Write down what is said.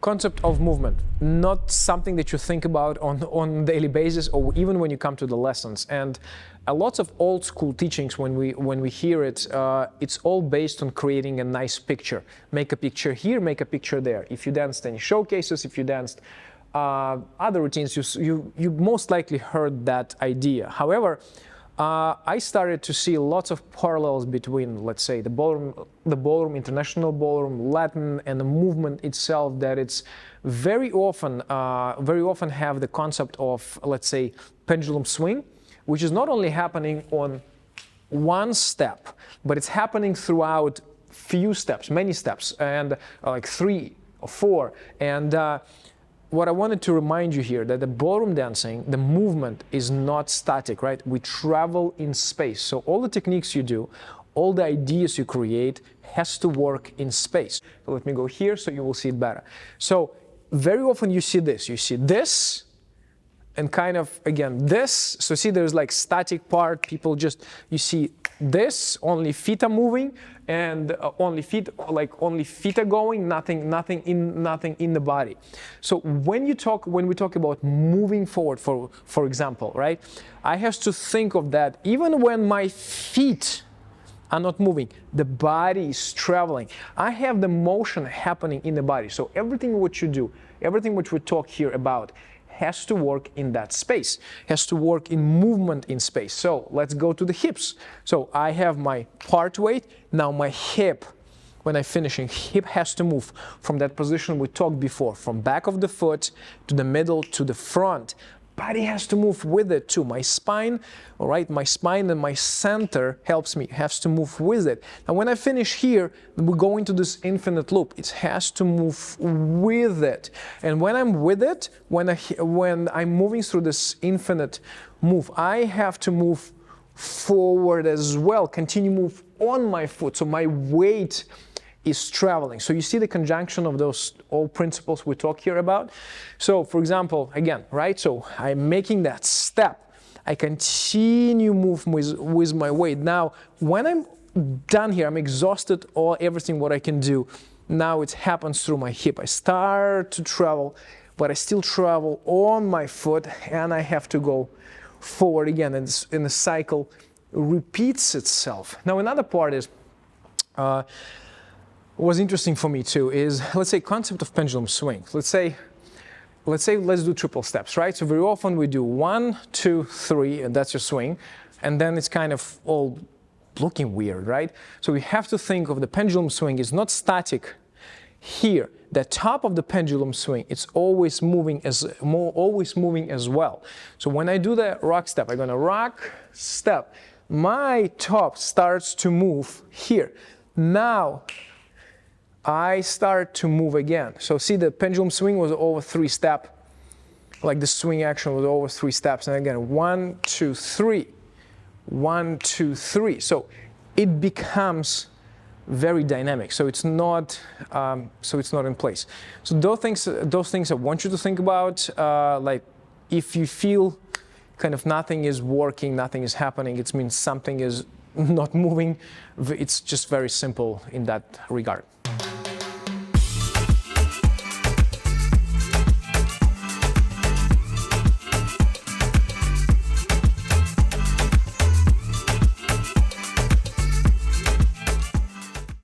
concept of movement, not something that you think about on a daily basis or even when you come to the lessons. And a lot of old school teachings, when we hear it, it's all based on creating a nice picture. Make a picture here, make a picture there. If you danced any showcases, if you danced other routines, you most likely heard that idea. However, I started to see lots of parallels between, let's say, the ballroom, international ballroom, Latin, and the movement itself. That it's very often have the concept of, let's say, pendulum swing, which is not only happening on one step, but it's happening throughout few steps, many steps, and like 3 or 4. And what I wanted to remind you here, that the ballroom dancing, the movement is not static, right? We travel in space. So all the techniques you do, all the ideas you create has to work in space. So let me go here so you will see it better. So very often you see this, and kind of, again, this. So see, there's like static part. People just, you see this, only feet are moving, and only feet are going, nothing in the body. So when we talk about moving forward, for example, right, I have to think of that even when my feet are not moving, the body is traveling. I have the motion happening in the body. So everything what you do, everything which we talk here about, has to work in that space, has to work in movement in space. So let's go to the hips. So I have my part weight, now my hip, when I'm finishing, hip has to move from that position we talked before, from back of the foot to the middle to the front. Body has to move with it too. My spine, all right, my spine and my center has to move with it. And when I finish here, we go into this infinite loop. It has to move with it. And when I'm with it, when I'm moving through this infinite move, I have to move forward as well, continue move on my foot. So my weight is traveling. So you see the conjunction of those all principles we talk here about. So for example, again, right, so I'm making that step, I continue move with my weight. Now when I'm done here, I'm exhausted, or everything what I can do, now it happens through my hip. I start to travel, but I still travel on my foot, and I have to go forward again, and the cycle repeats itself. Now another part is was interesting for me too is, let's say, concept of pendulum swing. Let's do triple steps, right? So very often we do 1, 2, 3, and that's your swing, and then it's kind of all looking weird, right? So we have to think of the pendulum swing is not static here. The top of the pendulum swing, it's always moving as well. So when I do the rock step, I'm gonna rock, step. My top starts to move here. Now I start to move again. So see, the pendulum swing was over 3 steps, like the swing action was over 3 steps. And again, 1, 2, 3, 1, 2, 3. So it becomes very dynamic. So it's not in place. So those things I want you to think about. Like if you feel kind of nothing is working, nothing is happening, it means something is not moving. It's just very simple in that regard.